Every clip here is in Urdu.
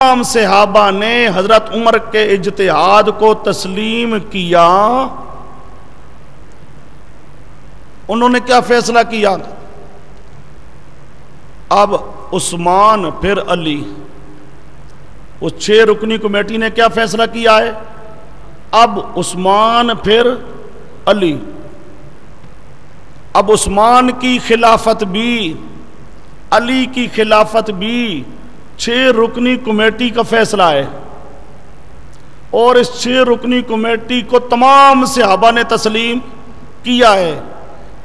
تمام صحابہ نے حضرت عمر کے اجتہاد کو تسلیم کیا۔ انہوں نے کیا فیصلہ کیا؟ اب عثمان پھر علی، اس 6 رکنی کمیٹی نے کیا فیصلہ کیا ہے؟ اب عثمان پھر علی۔ اب عثمان کی خلافت بھی، علی کی خلافت بھی 6 رکنی کمیٹی کا فیصلہ ہے، اور اس 6 رکنی کمیٹی کو تمام صحابہ نے تسلیم کیا ہے۔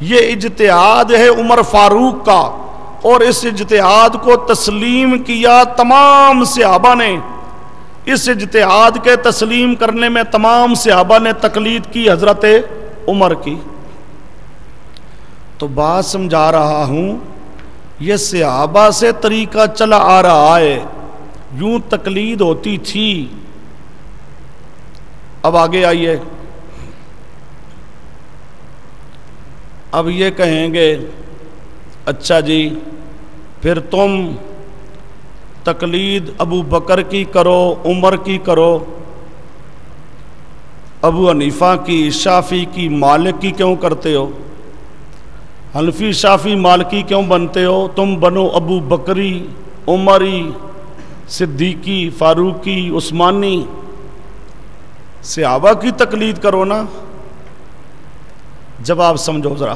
یہ اجتہاد ہے عمر فاروق کا، اور اس اجتہاد کو تسلیم کیا تمام صحابہ نے۔ اس اجتہاد کے تسلیم کرنے میں تمام صحابہ نے تقلید کی حضرت عمر کی۔ تو بات سمجھا رہا ہوں، یہ صحابہ سے طریقہ چلا آ رہا ہے، یوں تقلید ہوتی تھی۔ اب آگے آئیے، اب یہ کہیں گے اچھا جی پھر تم تقلید ابو بکر کی کرو، عمر کی کرو، ابو حنیفہ کی، شافعی کی، مالک کی کیوں کرتے ہو؟ حنفی، شافعی، مالکی کیوں بنتے ہو؟ تم بنو ابو بکری، عمری، صدیقی، فاروقی، عثمانی، صحابہ کی تقلید کرو نا۔ جواب سمجھو ذرا،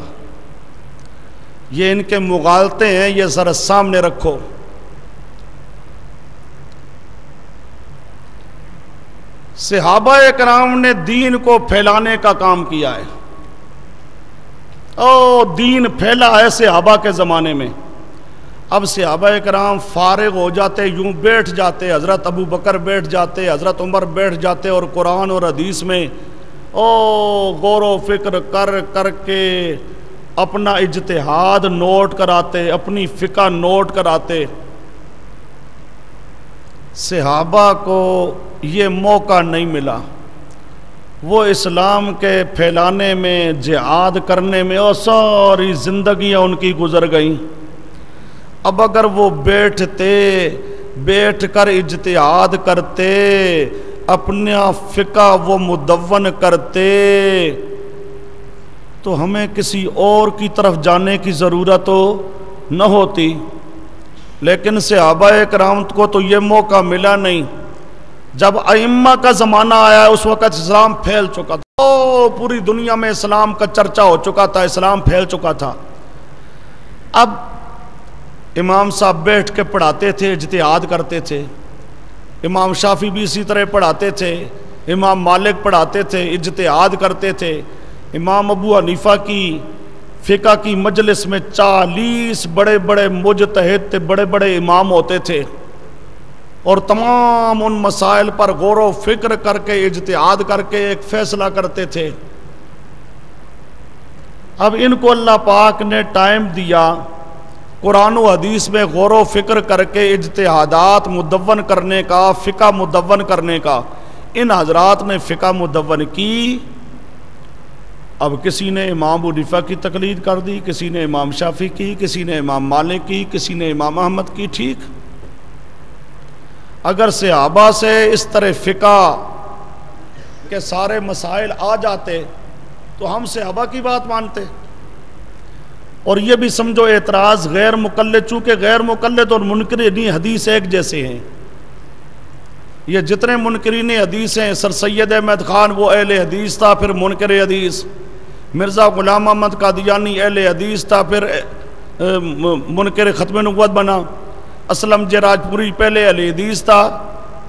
یہ ان کے مغالطے ہیں، یہ ذرا سامنے رکھو۔ صحابہ کرام نے دین کو پھیلانے کا کام کیا ہے، دین پھیلا ہے صحابہ کے زمانے میں۔ اب صحابہ کرام فارغ ہو جاتے، یوں بیٹھ جاتے، حضرت ابو بکر بیٹھ جاتے، حضرت عمر بیٹھ جاتے، اور قرآن اور حدیث میں غور و فکر کر کے اپنا اجتہاد نوٹ کراتے، اپنی فقہ نوٹ کراتے۔ صحابہ کو یہ موقع نہیں ملا، وہ اسلام کے پھیلانے میں، جہاد کرنے میں، اور ساری زندگیاں ان کی گزر گئیں۔ اب اگر وہ بیٹھ کر اجتہاد کرتے، اپنا فقہ وہ مدون کرتے، تو ہمیں کسی اور کی طرف جانے کی ضرورت نہ ہوتی۔ لیکن صحابہ کرام کو تو یہ موقع ملا نہیں۔ جب ائمہ کا زمانہ آیا، اس وقت اسلام پھیل چکا تھا، پوری دنیا میں اسلام کا چرچا ہو چکا تھا، اسلام پھیل چکا تھا۔ اب امام صاحب بیٹھ کے پڑھاتے تھے، اجتہاد کرتے تھے، امام شافعی بھی اسی طرح پڑھاتے تھے، امام مالک پڑھاتے تھے، اجتہاد کرتے تھے۔ امام ابو حنیفہ کی فقہ کی مجلس میں 40 بڑے بڑے مجتہد تھے، بڑے بڑے امام ہوتے تھے، اور تمام ان مسائل پر غور و فکر کر کے، اجتہاد کر کے ایک فیصلہ کرتے تھے۔ اب ان کو اللہ پاک نے ٹائم دیا قرآن و حدیث میں غور و فکر کر کے اجتہادات مدون کرنے کا، فقہ مدون کرنے کا۔ ان حضرات نے فقہ مدون کی۔ اب کسی نے امام ابو حنیفہ کی تقلید کر دی، کسی نے امام شافعی کی، کسی نے امام مالک کی، کسی نے امام احمد کی۔ ٹھیک، اگر صحابہ سے اس طرح فقہ کے سارے مسائل آ جاتے تو ہم صحابہ کی بات مانتے۔ اور یہ بھی سمجھو اعتراض غیر مقلد، چونکہ غیر مقلد اور منکرین حدیث ایک جیسے ہیں۔ یہ جتنے منکرین حدیث ہیں، سر سید احمد خان وہ اہل حدیث تھا، پھر منکر حدیث، مرزا غلام احمد قادیانی اہل حدیث تھا، پھر منکر ختم نبوت بنا۔ اسلم جے راجپوری پہلے اہل حدیث تھا،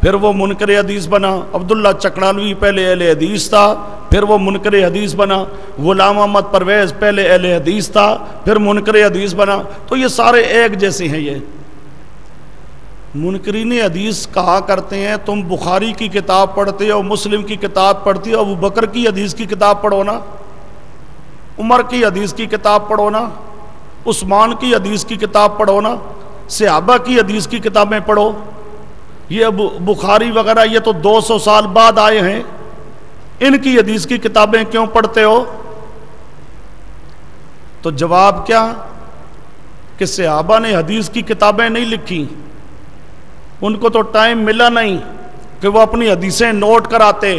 پھر وہ منکر حدیث بنا۔ عبداللہ چکڑالوی پہلے اہل حدیث تھا، پھر وہ منکر حدیث بنا۔ غلام احمد پرویز پہلے اہل حدیث تھا، پھر منکر حدیث بنا۔ تو یہ سارے ایک جیسے ہیں۔ یہ منکرین حدیث کہا کرتے ہیں تم بخاری کی کتاب پڑھتے ہو، مسلم کی کتاب پڑھتے ہو، ابو بکر کی حدیث کی کتاب پڑھو نا، عمر کی حدیث کی کتاب پڑھو نا، عثمان کی حدیث کی کتاب پڑھو نا، صحابہ کی حدیث کی کتابیں پڑھو۔ یہ بخاری وغیرہ یہ تو 200 سال بعد آئے ہیں، ان کی حدیث کی کتابیں کیوں پڑھتے ہو؟ تو جواب کیا کہ صحابہ نے حدیث کی کتابیں نہیں لکھی، ان کو تو ٹائم ملا نہیں کہ وہ اپنی حدیثیں نوٹ کراتے.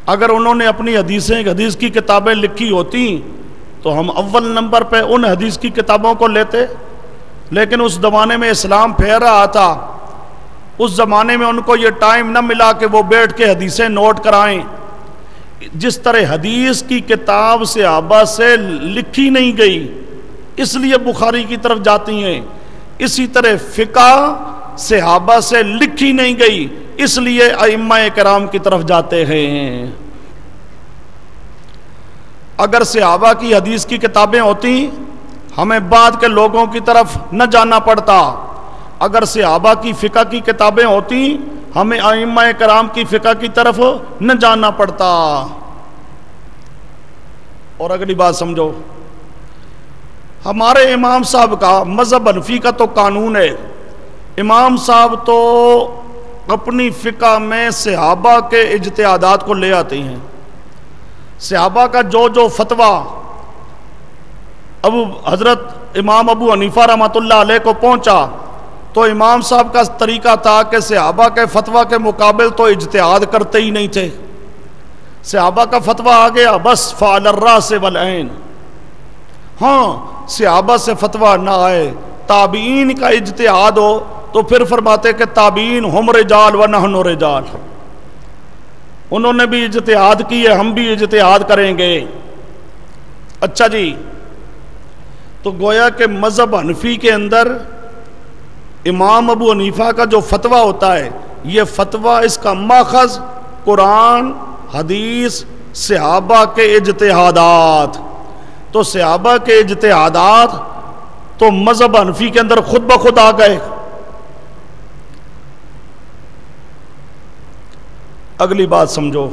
اگر انہوں نے اپنی حدیث کی کتابیں لکھی ہوتی تو ہم اول نمبر پہ ان حدیث کی کتابوں کو لیتے. لیکن اس زمانے میں اسلام پھیل رہا تھا، اس زمانے میں ان کو یہ ٹائم نہ ملا کہ وہ بیٹھ کے حدیثیں نوٹ کرائیں. جس طرح حدیث کی کتاب صحابہ سے لکھی نہیں گئی اس لیے بخاری کی طرف جاتی ہیں، اسی طرح فقہ صحابہ سے لکھی نہیں گئی اس لیے ائمہ کرام کی طرف جاتے ہیں. اگر صحابہ کی حدیث کی کتابیں ہوتی ہمیں بعد کے لوگوں کی طرف نہ جانا پڑتا. اگر صحابہ کی فقہ کی کتابیں ہوتی ہمیں ائمہ کرام کی فقہ کی طرف نہ جانا پڑتا. اور اگلی بات سمجھو، ہمارے امام صاحب کا مذہب حنفی کا تو قانون ہے، امام صاحب تو اپنی فقہ میں صحابہ کے اجتہادات کو لے آتے ہیں. صحابہ کا جو فتویٰ حضرت امام ابو حنیفہ رحمۃ اللہ علیہ کو پہنچا تو امام صاحب کا طریقہ تھا کہ صحابہ کے فتویٰ کے مقابل تو اجتہاد کرتے ہی نہیں تھے. صحابہ کا فتویٰ آ گیا بس فعلی الراس والعین. ہاں صحابہ سے فتویٰ نہ آئے، تابعین کا اجتہاد ہو تو پھر فرماتے کہ تابعین ہم رجال و نحن رجال، انہوں نے بھی اجتہاد کی ہے ہم بھی اجتہاد کریں گے. اچھا جی، تو گویا کہ مذہب حنفی کے اندر امام ابو حنیفہ کا جو فتویٰ ہوتا ہے یہ فتویٰ اس کا ماخذ قرآن حدیث صحابہ کے اجتہادات. تو صحابہ کے اجتہادات تو مذہب حنفی کے اندر خود بخود آ گئے. اگلی بات سمجھو،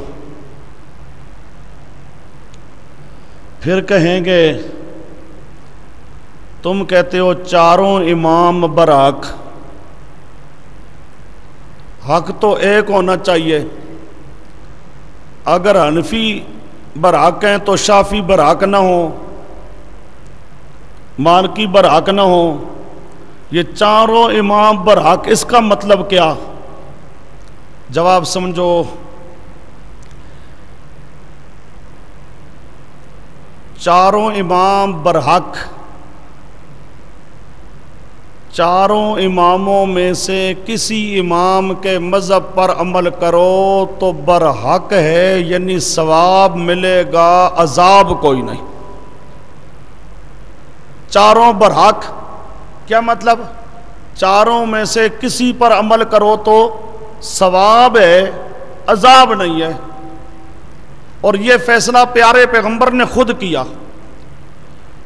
پھر کہیں گے تم کہتے ہو چاروں امام برحق، حق تو ایک ہونا چاہیے. اگر حنفی برحق ہیں تو شافعی برحق نہ ہو، مالکی برحق نہ ہو. یہ چاروں امام برحق، اس کا مطلب کیا؟ جواب سمجھو، چاروں امام برحق، چاروں اماموں میں سے کسی امام کے مذہب پر عمل کرو تو برحق ہے، یعنی ثواب ملے گا، عذاب کوئی نہیں. چاروں برحق کیا مطلب؟ چاروں میں سے کسی پر عمل کرو تو ثواب ہے، عذاب نہیں ہے. اور یہ فیصلہ پیارے پیغمبر نے خود کیا.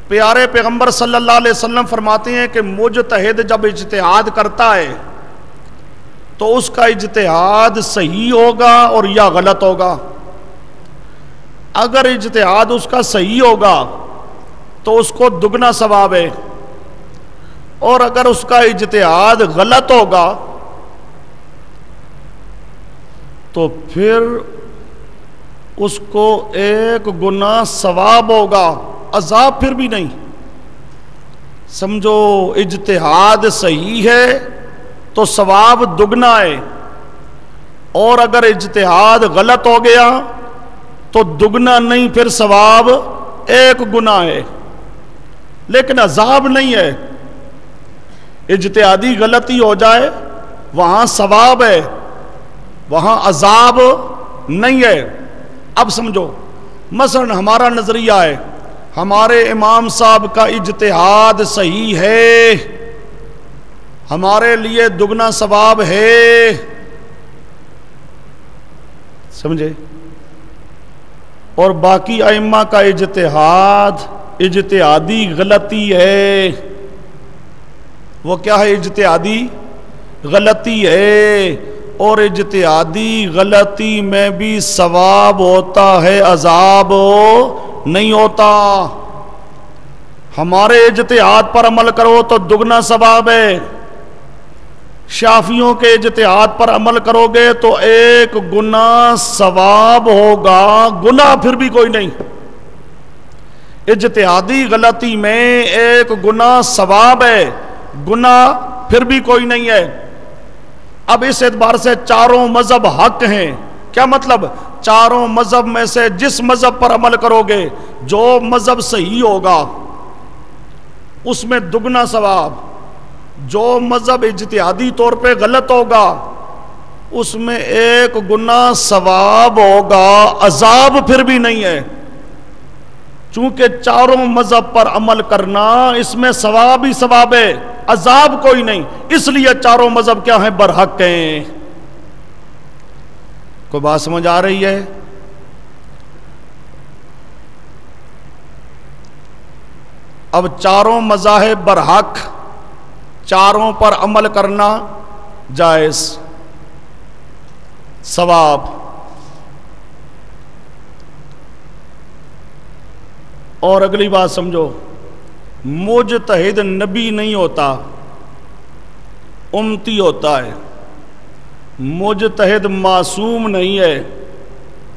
پیارے پیغمبر صلی اللہ علیہ وسلم فرماتے ہیں کہ مجتہد جب اجتہاد کرتا ہے تو اس کا اجتہاد صحیح ہوگا اور یا غلط ہوگا. اگر اجتہاد اس کا صحیح ہوگا تو اس کو دگنا ثواب ہے، اور اگر اس کا اجتہاد غلط ہوگا تو پھر اس کو ایک گنا ثواب ہوگا، عذاب پھر بھی نہیں. سمجھو، اجتہاد صحیح ہے تو ثواب دگنا ہے، اور اگر اجتہاد غلط ہو گیا تو دگنا نہیں، پھر ثواب ایک گنا ہے لیکن عذاب نہیں ہے. اجتہادی غلطی ہو جائے وہاں ثواب ہے، وہاں عذاب نہیں ہے. اب سمجھو، مثلا ہمارا نظریہ ہے، ہمارے امام صاحب کا اجتہاد صحیح ہے، ہمارے لیے دگنا ثواب ہے، سمجھے؟ اور باقی ائمہ کا اجتہاد اجتہادی غلطی ہے. وہ کیا ہے؟ اجتہادی غلطی ہے، اور اجتہادی غلطی میں بھی ثواب ہوتا ہے، عذاب نہیں ہوتا. ہمارے اجتہاد پر عمل کرو تو دگنا ثواب ہے، شافعیوں کے اجتہاد پر عمل کرو گے تو ایک گنا ثواب ہوگا، گناہ پھر بھی کوئی نہیں. اجتہادی غلطی میں ایک گنا ثواب ہے، گناہ پھر بھی کوئی نہیں ہے. اب اس اعتبار سے چاروں مذہب حق ہیں. کیا مطلب؟ چاروں مذہب میں سے جس مذہب پر عمل کرو گے، جو مذہب صحیح ہوگا اس میں دگنا ثواب، جو مذہب اجتہادی طور پہ غلط ہوگا اس میں 1 گنا ثواب ہوگا، عذاب پھر بھی نہیں ہے. چونکہ چاروں مذہب پر عمل کرنا اس میں ثواب ہی ثواب ہے، عذاب کوئی نہیں. اس لیے چاروں مذہب کیا ہیں؟ برحق ہیں. کوئی بات سمجھ آ رہی ہے؟ اب چاروں مذاہب برحق، چاروں پر عمل کرنا جائز، ثواب. اور اگلی بات سمجھو، مجتہد نبی نہیں ہوتا، امتی ہوتا ہے. مجتہد معصوم نہیں ہے،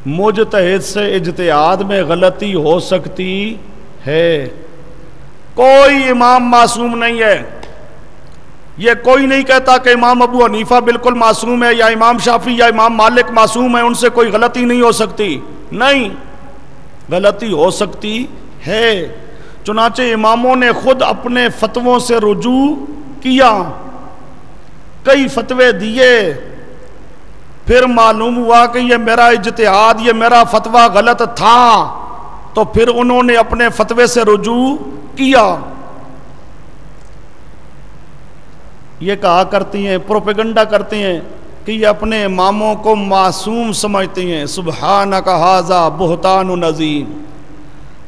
مجتہد سے اجتہاد میں غلطی ہو سکتی ہے. کوئی امام معصوم نہیں ہے. یہ کوئی نہیں کہتا کہ امام ابو حنیفہ بالکل معصوم ہے، یا امام شافعی یا امام مالک معصوم ہے، ان سے کوئی غلطی نہیں ہو سکتی. نہیں، غلطی ہو سکتی ہے. چنانچہ اماموں نے خود اپنے فتووں سے رجوع کیا، کئی فتوے دیے، پھر معلوم ہوا کہ یہ میرا اجتہاد، یہ میرا فتویٰ غلط تھا، تو پھر انہوں نے اپنے فتوے سے رجوع کیا. یہ کہا کرتی ہیں، پروپیگنڈا کرتی ہیں کہ یہ اپنے اماموں کو معصوم سمجھتی ہیں. سبحانک ھذا بہتان عظیم.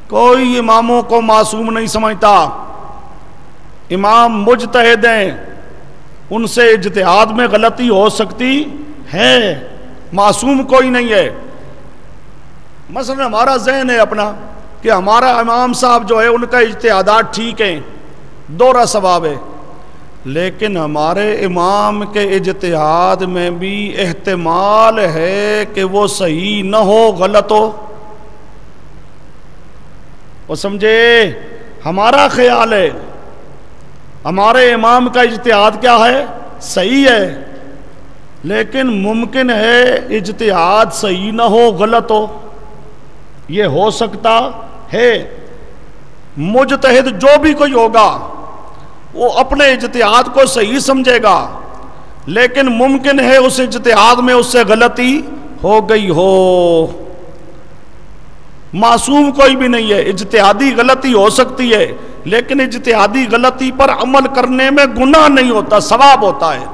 کوئی اماموں کو معصوم نہیں سمجھتا. امام مجتہد ہیں، ان سے اجتہاد میں غلطی ہو سکتی ہے، معصوم کوئی نہیں ہے. مثلا ہمارا ذہن ہے اپنا کہ ہمارا امام صاحب جو ہے ان کا اجتہادات ٹھیک ہیں، دوہرا ثواب ہے. لیکن ہمارے امام کے اجتہاد میں بھی احتمال ہے کہ وہ صحیح نہ ہو، غلط ہو. وہ سمجھے؟ ہمارا خیال ہے ہمارے امام کا اجتہاد کیا ہے؟ صحیح ہے، لیکن ممکن ہے اجتہاد صحیح نہ ہو، غلط ہو. یہ ہو سکتا ہے. مجتہد جو بھی کوئی ہوگا وہ اپنے اجتہاد کو صحیح سمجھے گا، لیکن ممکن ہے اس اجتہاد میں اس سے غلطی ہو گئی ہو. معصوم کوئی بھی نہیں ہے، اجتہادی غلطی ہو سکتی ہے، لیکن اجتہادی غلطی پر عمل کرنے میں گناہ نہیں ہوتا، ثواب ہوتا ہے.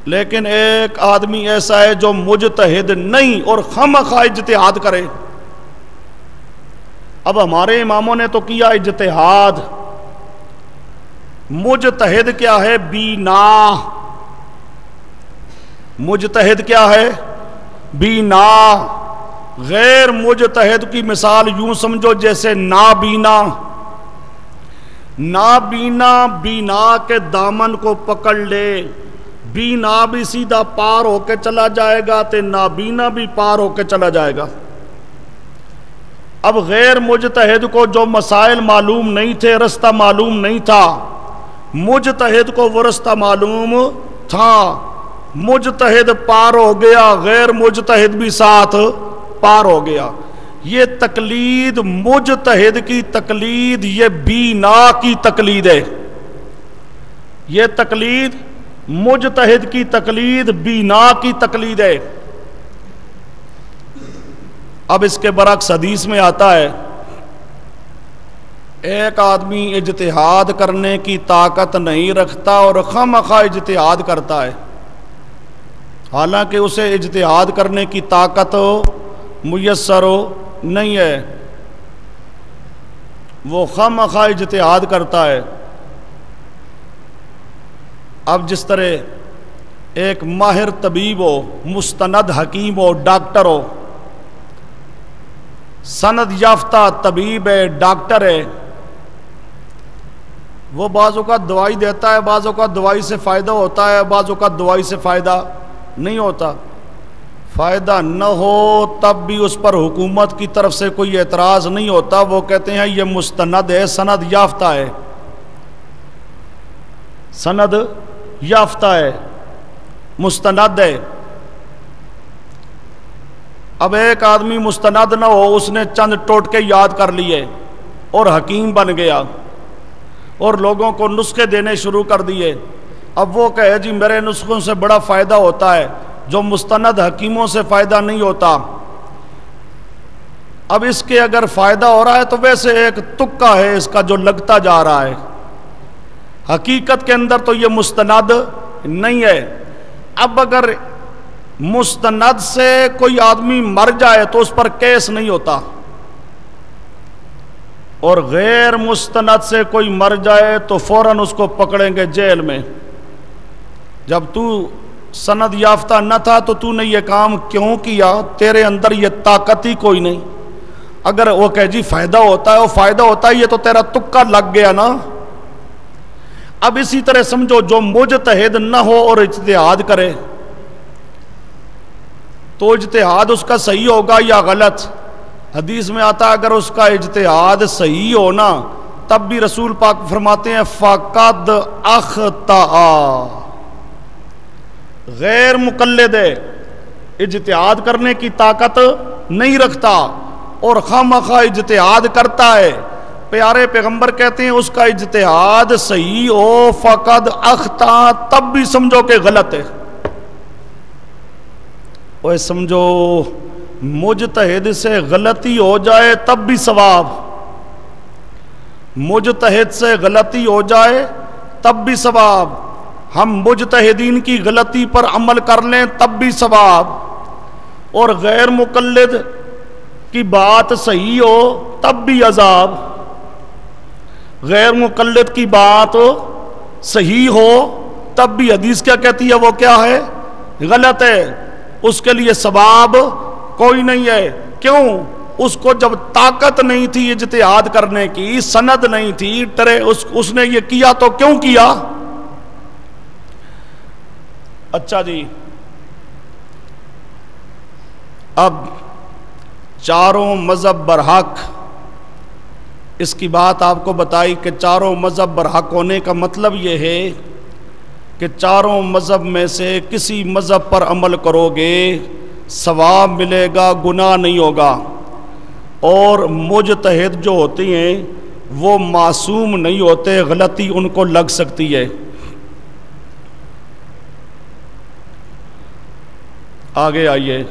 لیکن ایک آدمی ایسا ہے جو مجتہد نہیں اور خواہ اجتہاد کرے. اب ہمارے اماموں نے تو کیا اجتہاد. مجتہد کیا ہے؟ بینا. مجتہد کیا ہے؟ بینا. غیر مجتہد کی مثال یوں سمجھو جیسے نابینا. نابینا بینا کے دامن کو پکڑ لے، بینا بھی سیدھا پار ہو کے چلا جائے گا تے نابینا بھی پار ہو کے چلا جائے گا. اب غیر مجتہد کو جو مسائل معلوم نہیں تھے، رستہ معلوم نہیں تھا، مجتہد کو وہ رستہ معلوم تھا. مجتہد پار ہو گیا، غیر مجتہد بھی ساتھ پار ہو گیا. یہ تقلید، مجتہد کی تقلید، یہ بینا کی تقلید ہے. یہ تقلید مجتہد کی تقلید بینا کی تقلید ہے. اب اس کے برعکس حدیث میں آتا ہے ایک آدمی اجتہاد کرنے کی طاقت نہیں رکھتا اور خواہ اجتہاد کرتا ہے، حالانکہ اسے اجتہاد کرنے کی طاقت میسر نہیں ہے، وہ خواہ اجتہاد کرتا ہے. اب جس طرح ایک ماہر طبیب ہو، مستند حکیم ہو، ڈاکٹر ہو، سند یافتہ طبیب ہے، ڈاکٹر ہے، وہ بعض اوقات دوائی دیتا ہے، بعض اوقات دوائی سے فائدہ ہوتا ہے، بعض اوقات دوائی سے فائدہ نہیں ہوتا. فائدہ نہ ہو تب بھی اس پر حکومت کی طرف سے کوئی اعتراض نہیں ہوتا. وہ کہتے ہیں یہ مستند ہے، سند یافتہ ہے، سند یافتہ ہے، مستند ہے۔ اب ایک آدمی مستند نہ ہو، اس نے چند ٹوٹکے یاد کر لیے اور حکیم بن گیا اور لوگوں کو نسخے دینے شروع کر دیے۔ اب وہ کہے جی میرے نسخوں سے بڑا فائدہ ہوتا ہے، جو مستند حکیموں سے فائدہ نہیں ہوتا۔ اب اس کے اگر فائدہ ہو رہا ہے تو ویسے ایک تکا ہے اس کا جو لگتا جا رہا ہے، حقیقت کے اندر تو یہ مستند نہیں ہے۔ اب اگر مستند سے کوئی آدمی مر جائے تو اس پر کیس نہیں ہوتا، اور غیر مستند سے کوئی مر جائے تو فوراً اس کو پکڑیں گے جیل میں۔ جب تو سند یافتہ نہ تھا تو تو نے یہ کام کیوں کیا؟ تیرے اندر یہ طاقت ہی کوئی نہیں۔ اگر وہ کہے جی فائدہ ہوتا ہے، وہ فائدہ ہوتا ہے، یہ تو تیرا تکا لگ گیا نا۔ اب اسی طرح سمجھو جو مجتہد نہ ہو اور اجتہاد کرے تو اجتہاد اس کا صحیح ہوگا یا غلط؟ حدیث میں آتا ہے اگر اس کا اجتہاد صحیح ہونا تب بھی رسول پاک فرماتے ہیں فقد اخطأ۔ غیر مقلد ہے، اجتہاد کرنے کی طاقت نہیں رکھتا اور خواہ اجتہاد کرتا ہے، پیارے پیغمبر کہتے ہیں اس کا اجتہاد صحیح ہو فقد اخطأ، تب بھی سمجھو کہ غلط ہے۔ وہ سمجھو مجتہد سے غلطی ہو جائے تب بھی ثواب، مجتہد سے غلطی ہو جائے تب بھی ثواب، ہم مجتہدین کی غلطی پر عمل کر لیں تب بھی ثواب، اور غیر مقلد کی بات صحیح ہو تب بھی عذاب۔ غیر مقلد کی بات صحیح ہو تب بھی حدیث کیا کہتی ہے؟ وہ کیا ہے؟ غلط ہے، اس کے لیے ثواب کوئی نہیں ہے۔ کیوں؟ اس کو جب طاقت نہیں تھی اجتہاد کرنے کی، سند نہیں تھی، اس نے یہ کیا تو کیوں کیا؟ اچھا جی، اب چاروں مذہب برحق، اس کی بات آپ کو بتائی کہ چاروں مذہب برحق ہونے کا مطلب یہ ہے کہ چاروں مذہب میں سے کسی مذہب پر عمل کرو گے ثواب ملے گا، گناہ نہیں ہوگا، اور مجتہد جو ہوتی ہیں وہ معصوم نہیں ہوتے، غلطی ان کو لگ سکتی ہے۔ آگے آئیے،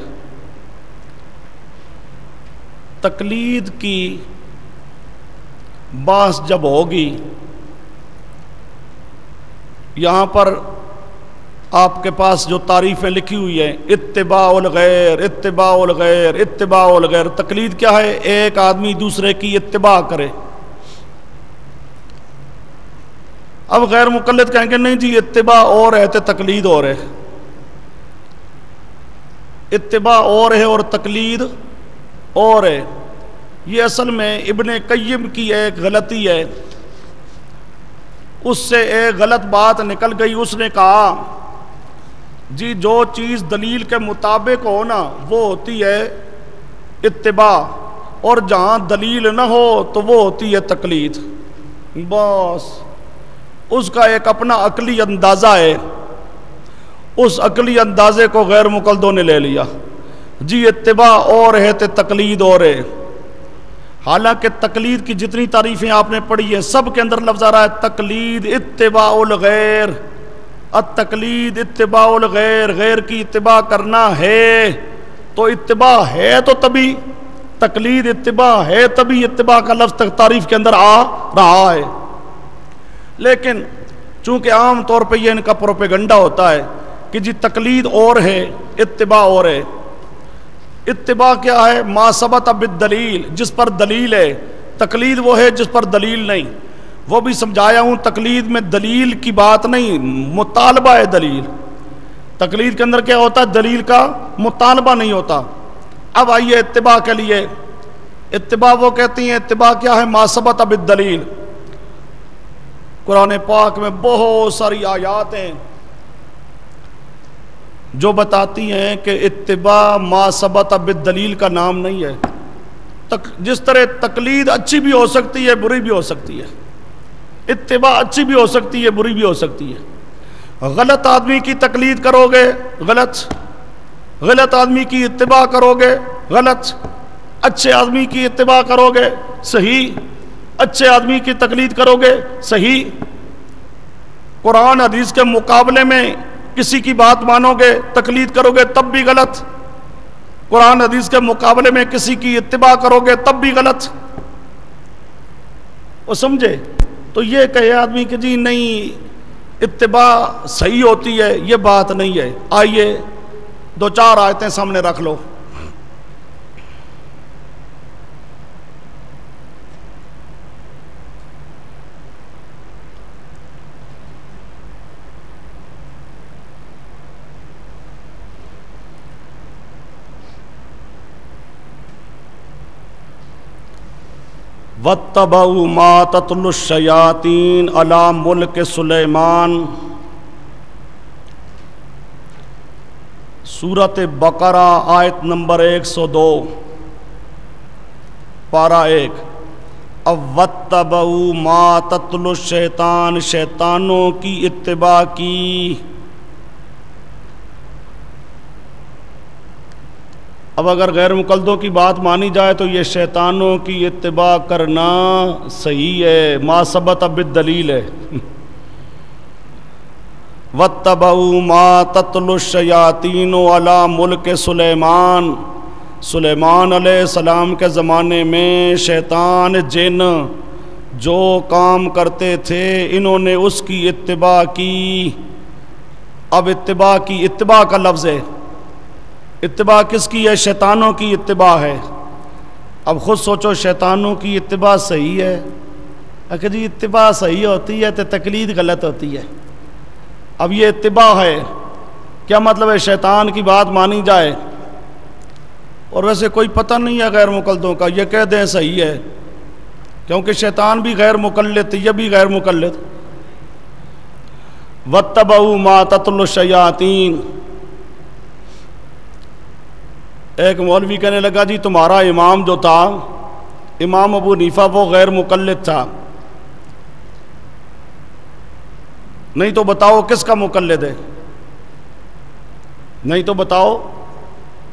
تقلید کی بحث جب ہوگی، یہاں پر آپ کے پاس جو تعریفیں لکھی ہوئی ہیں، اتباع الغیر، اتباع الغیر، اتباع الغیر۔ تقلید کیا ہے؟ ایک آدمی دوسرے کی اتباع کرے۔ اب غیر مقلد کہیں گے نہیں جی اتباع اور ہے تو تقلید اور ہے، اتباع اور ہے اور تقلید اور ہے۔ یہ اصل میں ابن قیم کی ایک غلطی ہے، اس سے ایک غلط بات نکل گئی۔ اس نے کہا جی جو چیز دلیل کے مطابق ہو نا وہ ہوتی ہے اتباع، اور جہاں دلیل نہ ہو تو وہ ہوتی ہے تقلید۔ بس اس کا ایک اپنا عقلی اندازہ ہے، اس عقلی اندازے کو غیر مقلدوں نے لے لیا، جی اتباع اور ہے تو تقلید اور ہے۔ حالانکہ تقلید کی جتنی تعریفیں آپ نے پڑھی ہیں سب کے اندر لفظ آ رہا ہے تقلید اتباع الغیر، التقلید اتباع الغیر، غیر کی اتباع کرنا ہے تو اتباع ہے تو تبھی تقلید، اتباع ہے تبھی اتباع کا لفظ تعریف کے اندر آ رہا ہے۔ لیکن چونکہ عام طور پہ یہ ان کا پروپیگنڈا ہوتا ہے کہ جی تقلید اور ہے اتباع اور ہے۔ اتباع کیا ہے؟ ما ثبت بالدلیل، جس پر دلیل ہے۔ تقلید وہ ہے جس پر دلیل نہیں۔ وہ بھی سمجھایا ہوں، تقلید میں دلیل کی بات نہیں، مطالبہ ہے دلیل۔ تقلید کے اندر کیا ہوتا ہے؟ دلیل کا مطالبہ نہیں ہوتا۔ اب آئیے اتباع کے لیے، اتباع وہ کہتی ہیں اتباع کیا ہے؟ ما ثبت بالدلیل۔ قرآن پاک میں بہت ساری آیات ہیں جو بتاتی ہیں کہ اتباع ما ثبت بالدلیل کا نام نہیں ہے۔ جس طرح تقلید اچھی بھی ہو سکتی ہے، بری بھی ہو سکتی ہے، اتباع اچھی بھی ہو سکتی ہے، بری بھی ہو سکتی ہے۔ غلط آدمی کی تقلید کرو گے غلط، غلط آدمی کی اتباع کرو گے غلط، اچھے آدمی کی اتباع کرو گے صحیح، اچھے آدمی کی تقلید کرو گے صحیح، قرآن حدیث کے مقابلے میں کسی کی بات مانو گے تقلید کرو گے تب بھی غلط، قرآن حدیث کے مقابلے میں کسی کی اتباع کرو گے تب بھی غلط، وہ سمجھے؟ تو یہ کہے آدمی کہ جی نہیں اتباع صحیح ہوتی ہے، یہ بات نہیں ہے۔ آئیے دو چار آیتیں سامنے رکھ لو۔ وَاتَّبَعُوا مَا تَتْلُو الشَّيَاطِينُ عَلَى مُلْكِ سُلَيْمَانَ، سورۃ بقرہ آیت نمبر 102 پارہ 1۔ اب وَاتَّبَعُوا مَا تَتْلُو الشَّيْطَانُ، شیطانوں کی اتباع کی۔ اب اگر غیر مقلدوں کی بات مانی جائے تو یہ شیطانوں کی اتباع کرنا صحیح ہے، ما ثبت بالدلیل ہے۔ وَاتَّبَعُوا مَا تَتْلُو الشَّيَاطِينُ عَلَى مُلْكِ سُلَيْمَانَ، سلیمان علیہ السلام کے زمانے میں شیطان جن جو کام کرتے تھے انہوں نے اس کی اتباع کی۔ اب اتباع کی، اتباع کا لفظ ہے، اتباع کس کی ہے؟ شیطانوں کی اتباع ہے۔ اب خود سوچو شیطانوں کی اتباع صحیح ہے؟ اگر جی اتباع صحیح ہوتی ہے تو تقلید غلط ہوتی ہے۔ اب یہ اتباع ہے، کیا مطلب ہے؟ شیطان کی بات مانی جائے اور ویسے کوئی پتہ نہیں ہے غیر مقلدوں کا، یہ کہہ دیں صحیح ہے، کیونکہ شیطان بھی غیر مقلد، یہ بھی غیر مقلد۔ وَاتَّبَعُوا مَا تَتْلُو الشَّيَاطِينُ، ایک مولوی کہنے لگا جی تمہارا امام جو تھا امام ابو حنیفہ وہ غیر مقلد تھا، نہیں تو بتاؤ کس کا مقلد ہے؟ نہیں تو بتاؤ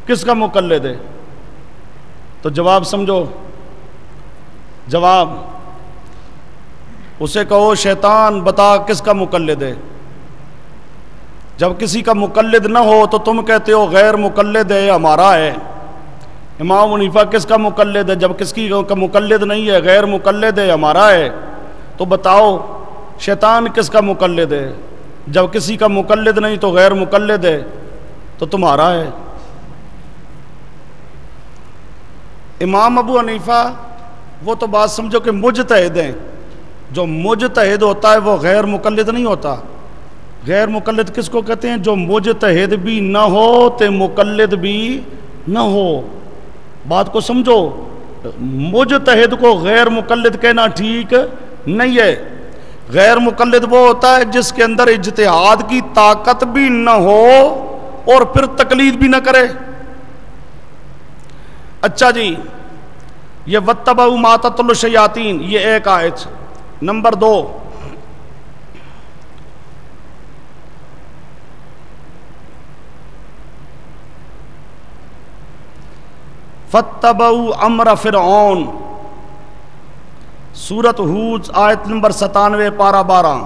کس کا مقلد ہے؟ تو جواب سمجھو، جواب اسے کہو شیطان بتا کس کا مقلد ہے۔ جب کسی کا مقلد نہ ہو تو تم کہتے ہو غیر مقلد ہے ہمارا ہے۔ امام حنیفہ کس کا مقلد ہے؟ جب کسی کا مقلد نہیں ہے، غیر مقلد ہے ہمارا ہے، تو بتاؤ شیطان کس کا مقلد ہے؟ جب کسی کا مقلد نہیں تو غیر مقلد ہے تو تمہارا ہے۔ امام ابو حنیفہ وہ تو بات سمجھو کہ مجتہد ہیں، جو مجتہد ہوتا ہے وہ غیر مقلد نہیں ہوتا۔ غیر مقلد کس کو کہتے ہیں؟ جو مجتہد بھی نہ ہو تے مقلد بھی نہ ہو۔ بات کو سمجھو، مجتہد کو غیر مقلد کہنا ٹھیک نہیں ہے۔ غیر مقلد وہ ہوتا ہے جس کے اندر اجتہاد کی طاقت بھی نہ ہو اور پھر تقلید بھی نہ کرے۔ اچھا جی، یہ وَاتَّبَعُوا مَا تَتْلُو الشَّيَاطِينُ یہ ایک آیت۔ نمبر 2، فَاتَّبَعُوا أَمْرَ فِرْعَوْنَ، سورۃ ہود آیت نمبر 97 پارہ 12۔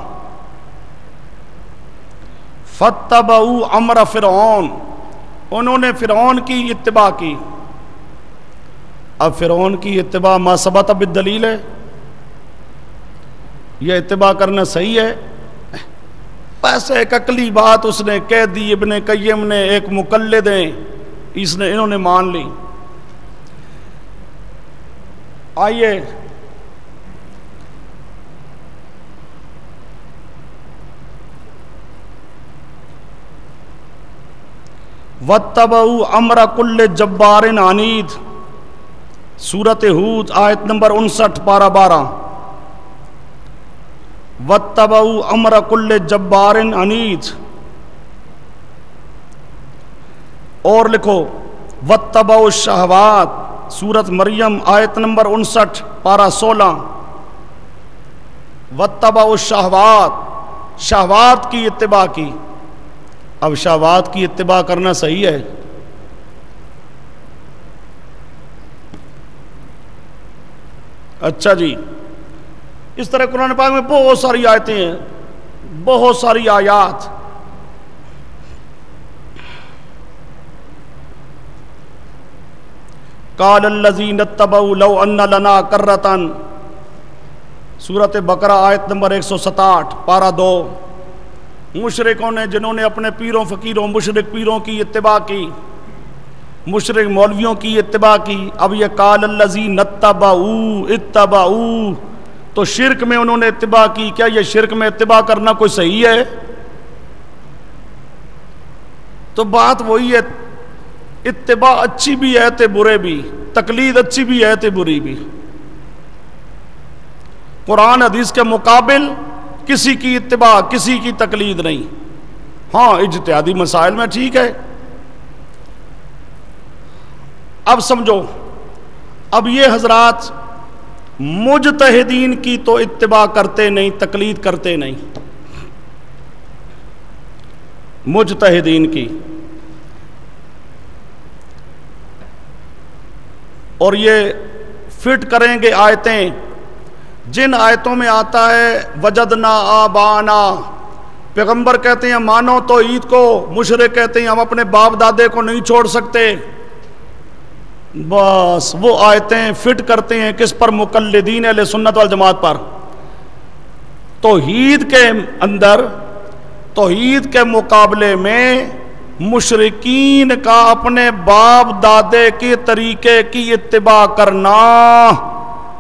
فَاتَّبَعُوا أَمْرَ فِرْعَوْنَ، انہوں نے فرعون کی اتباع کی۔ اب فرعون کی اتباع ما ثبت بالدلیل ہے، یہ اتباع کرنا صحیح ہے؟ بس ایک عقلی بات اس نے کہہ دی، ابن قیم نے، ایک مقلد ہیں، انہوں نے مان لی۔ آئیے وَاتَّبَعُوا أَمْرَ كُلِّ جَبَّارٍ عَنِيدٍ، سورۃ ہود آیت نمبر 59 پارہ 12۔ وَاتَّبَعُوا أَمْرَ كُلِّ جَبَّارٍ عَنِيدٍ، اور لکھو وَاتَّبَعُوا الشَّهَوَاتِ، سورۃ مریم آیت نمبر 59 پارہ 16۔ وَاتَّبَعُوا الشَّهَوَاتِ، شہوات کی اتباع کی۔ اب شہوات کی اتباع کرنا صحیح ہے؟ اچھا جی، اس طرح قرآن پاک میں بہت ساری آیتیں ہیں، بہت ساری آیات۔ قال الذین اتبعوا لو ان لنا کرۃ، سورۃ بقرہ آیت نمبر 167 پارہ 2۔ مشرکوں نے، جنہوں نے اپنے پیروں فقیروں مشرک پیروں کی اتباع کی، مشرک مولویوں کی اتباع کی۔ اب یہ قال الذین اتبعوا تو شرک میں انہوں نے اتباع کی۔ کیا یہ شرک میں اتباع کرنا کوئی صحیح ہے؟ تو بات وہی ہے، اتباع اچھی بھی ہے تے برے بھی، تقلید اچھی بھی ہے تے بری بھی۔ قرآن حدیث کے مقابل کسی کی اتباع، کسی کی تقلید نہیں۔ ہاں اجتہادی مسائل میں ٹھیک ہے۔ اب سمجھو، اب یہ حضرات مجتہدین کی تو اتباع کرتے نہیں، تقلید کرتے نہیں، مجتہدین کی۔ اور یہ فٹ کریں گے آیتیں، جن آیتوں میں آتا ہے وجدنا آبانا، پیغمبر کہتے ہیں مانو توحید کو، مشرک کہتے ہیں ہم اپنے باپ دادے کو نہیں چھوڑ سکتے۔ بس وہ آیتیں فٹ کرتے ہیں کس پر؟ مقلدین اہل سنت والجماعت پر۔ توحید کے اندر، توحید کے مقابلے میں مشرکین کا اپنے باپ دادے کے طریقے کی اتباع کرنا،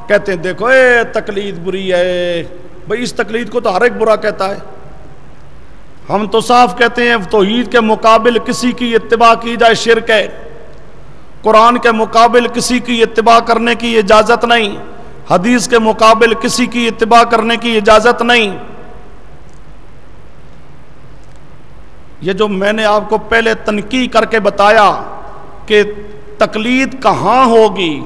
کہتے ہیں دیکھو تقلید بری ہے۔ بھئی اس تقلید کو تو ہر ایک برا کہتا ہے۔ ہم تو صاف کہتے ہیں توحید کے مقابل کسی کی اتباع کی جائے شرک ہے، قرآن کے مقابل کسی کی اتباع کرنے کی اجازت نہیں، حدیث کے مقابل کسی کی اتباع کرنے کی اجازت نہیں۔ یہ جو میں نے آپ کو پہلے تنقیح کر کے بتایا کہ تقلید کہاں ہوگی؟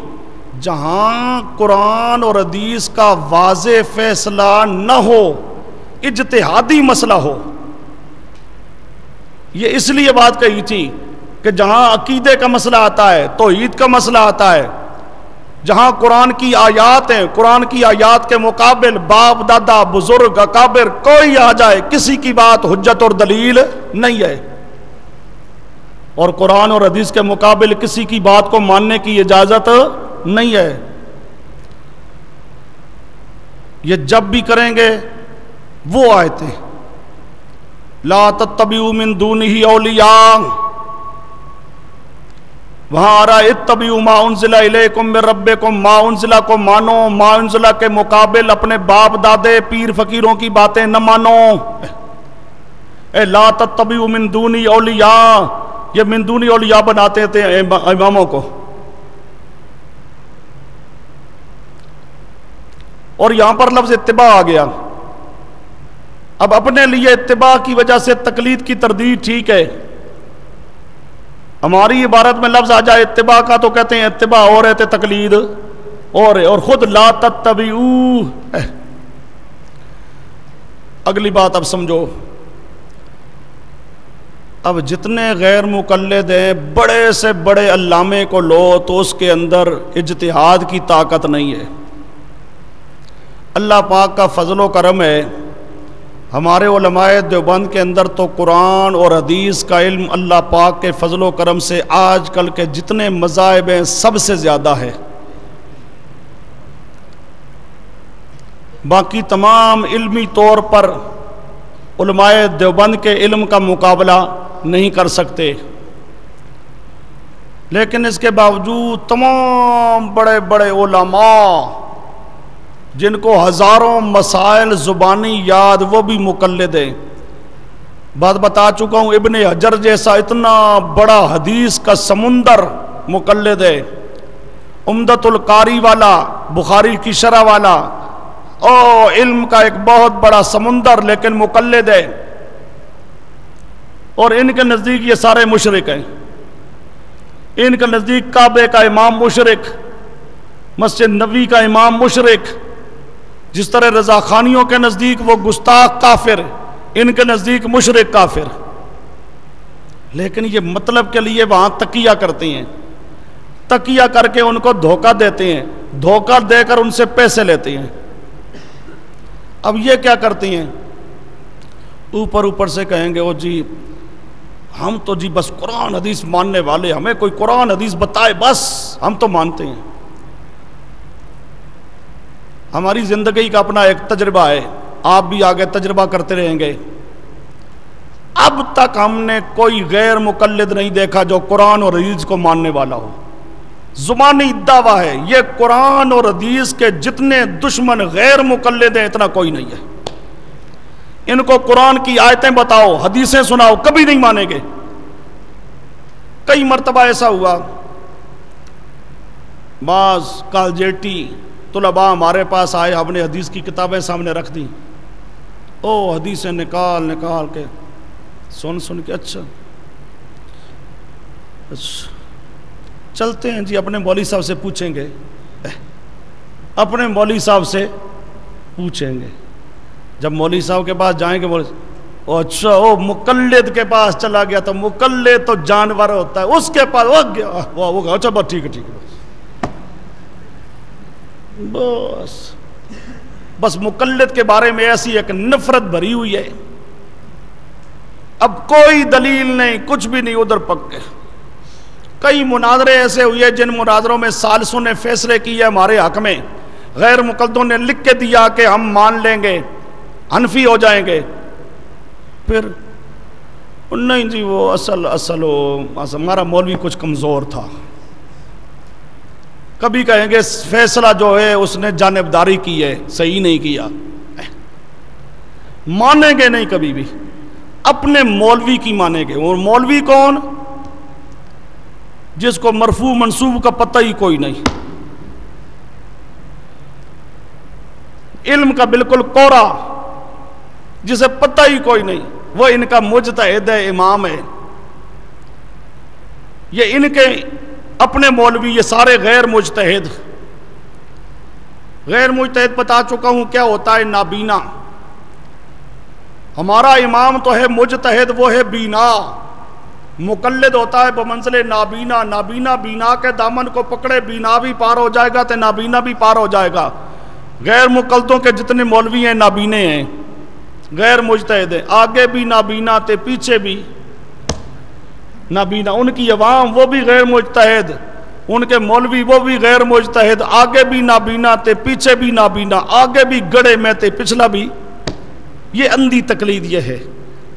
جہاں قرآن اور حدیث کا واضح فیصلہ نہ ہو، اجتہادی مسئلہ ہو۔ یہ اس لیے بات کہی تھی کہ جہاں عقیدے کا مسئلہ آتا ہے، توحید کا مسئلہ آتا ہے، جہاں قرآن کی آیات ہیں، قرآن کی آیات کے مقابل باپ دادا بزرگ اکابر کوئی آ جائے، کسی کی بات حجت اور دلیل نہیں ہے، اور قرآن اور حدیث کے مقابل کسی کی بات کو ماننے کی اجازت نہیں ہے۔ یہ جب بھی کریں گے وہ آیتیں لا تتبعوا من دونہ اولیاء، وہاں آ رہا ہے اتبعوا ما انزل الیکم من ربکم، ما انزل کو مانو، ما انزل کے مقابل اپنے باپ دادے پیر فقیروں کی باتیں نہ مانو۔ اے لا تتبعوا من دونی اولیاء، یہ من دونی اولیاء بناتے تھے اماموں کو، اور یہاں پر لفظ اتباع آ گیا۔ اب اپنے لیے اتباع کی وجہ سے تقلید کی تردید ٹھیک ہے، ہماری عبارت میں لفظ آ جائے اتباع کا تو کہتے ہیں اتباع اور ہے تقلید اور ہے، اور خود لا تتبعوا۔ اگلی بات اب سمجھو، اب جتنے غیر مقلد ہیں، بڑے سے بڑے علامے کو لو تو اس کے اندر اجتہاد کی طاقت نہیں ہے۔ اللہ پاک کا فضل و کرم ہے، ہمارے علماء دیوبند کے اندر تو قرآن اور حدیث کا علم اللہ پاک کے فضل و کرم سے آج کل کے جتنے مذاہب ہیں سب سے زیادہ ہے۔ باقی تمام علمی طور پر علماء دیوبند کے علم کا مقابلہ نہیں کر سکتے، لیکن اس کے باوجود تمام بڑے بڑے علماء جن کو ہزاروں مسائل زبانی یاد، وہ بھی مقلد ہیں۔ بات بتا چکا ہوں، ابن حجر جیسا اتنا بڑا حدیث کا سمندر مقلد ہے، عمدۃ القاری والا، بخاری کی شرح والا، او علم کا ایک بہت بڑا سمندر، لیکن مقلد ہے، اور ان کے نزدیک یہ سارے مشرک ہیں۔ ان کے نزدیک کعبے کا امام مشرک، مسجد نبوی کا امام مشرک، جس طرح رضا خانیوں کے نزدیک وہ گستاخ کافر، ان کے نزدیک مشرک کافر، لیکن یہ مطلب کے لیے وہاں تقیہ کرتے ہیں، تقیہ کر کے ان کو دھوکہ دیتے ہیں، دھوکہ دے کر ان سے پیسے لیتے ہیں۔ اب یہ کیا کرتی ہیں، اوپر سے کہیں گے او جی ہم تو جی بس قرآن حدیث ماننے والے، ہمیں کوئی قرآن حدیث بتائے بس ہم تو مانتے ہیں۔ ہماری زندگی کا اپنا ایک تجربہ ہے، آپ بھی آگے تجربہ کرتے رہیں گے۔ اب تک ہم نے کوئی غیر مقلد نہیں دیکھا جو قرآن اور حدیث کو ماننے والا ہو۔ زبانی دعویٰ ہے، یہ قرآن اور حدیث کے جتنے دشمن غیر مقلد ہیں اتنا کوئی نہیں ہے۔ ان کو قرآن کی آیتیں بتاؤ، حدیثیں سناؤ، کبھی نہیں مانیں گے۔ کئی مرتبہ ایسا ہوا، بعض کالجیٹی طلباء ہمارے پاس آئے، ہم نے حدیث کی کتابیں سامنے رکھ دی، او حدیثیں نکال کے سن کے اچھا چلتے ہیں جی اپنے مولوی صاحب سے پوچھیں گے، اپنے مولوی صاحب سے پوچھیں گے۔ جب مولوی صاحب کے پاس جائیں گے، اچھا او مقلد کے پاس چلا گیا تو مقلد تو جانور ہوتا ہے، اس کے پاس وہ گیا، اچھا بس ٹھیک ہے بس مقلد کے بارے میں ایسی ایک نفرت بھری ہوئی ہے، اب کوئی دلیل نہیں، کچھ بھی نہیں، ادھر پک گئے۔ کئی مناظرے ایسے ہوئے جن مناظروں میں ثالثوں نے فیصلے کیے ہمارے حق میں، غیر مقلدوں نے لکھ کے دیا کہ ہم مان لیں گے، حنفی ہو جائیں گے، پھر نہیں جی وہ اصل ہمارا مولوی کچھ کمزور تھا۔ کبھی کہیں گے فیصلہ جو ہے اس نے جانبداری کی ہے، صحیح نہیں کیا، مانیں گے نہیں کبھی بھی، اپنے مولوی کی مانیں گے۔ اور مولوی کون؟ جس کو مرفوع منصوب کا پتہ ہی کوئی نہیں، علم کا بالکل کورا، جسے پتہ ہی کوئی نہیں، وہ ان کا مجتہد ہے، امام ہے۔ یہ ان کے اپنے مولوی، یہ سارے غیر مجتہد بتا چکا ہوں کیا ہوتا ہے، نابینا۔ ہمارا امام تو ہے مجتہد، وہ ہے بینا، مقلد ہوتا ہے بمنزل نابینا۔ نابینا بینا کے دامن کو پکڑے، بینا بھی پار ہو جائے گا تو نابینا بھی پار ہو جائے گا۔ غیر مقلدوں کے جتنے مولوی ہیں نابینے ہیں، غیر مجتہد ہیں، آگے بھی نابینا تے پیچھے بھی نابینا۔ ان کی عوام وہ بھی غیر مجتہد، ان کے مولوی وہ بھی غیر مجتہد، آگے بھی نابینا تے پیچھے بھی نابینا، آگے بھی گڑے میں تے پچھلا بھی۔ یہ اندھی تقلید یہ ہے،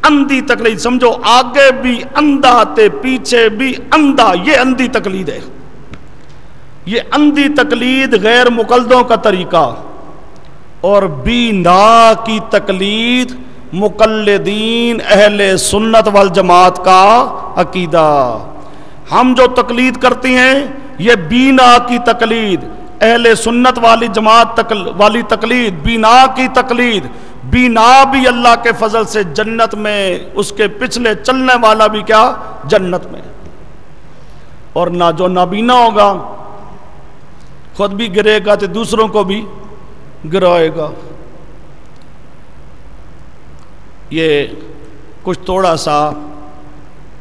اندھی تقلید سمجھو، آگے بھی اندھا تے پیچھے بھی اندھا، یہ اندھی تقلید ہے۔ یہ اندھی تقلید غیر مقلدوں کا طریقہ، اور بینا کی تقلید مقلدین اہل سنت والجماعت کا عقیدہ۔ ہم جو تقلید کرتے ہیں یہ بینا کی تقلید، اہل سنت والی جماعت والی تقلید، بینا کی تقلید۔ بینا بھی اللہ کے فضل سے جنت میں، اس کے پچھلے چلنے والا بھی کیا؟ جنت میں۔ اور نہ جو نابینا ہوگا خود بھی گرے گا تو دوسروں کو بھی گرائے گا۔ یہ کچھ تھوڑا سا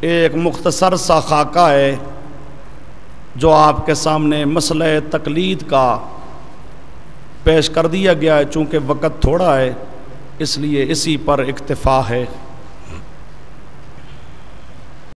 ایک مختصر سا خاکہ ہے جو آپ کے سامنے مسئلہ تقلید کا پیش کر دیا گیا ہے۔ چونکہ وقت تھوڑا ہے اس لیے اسی پر اکتفا ہے۔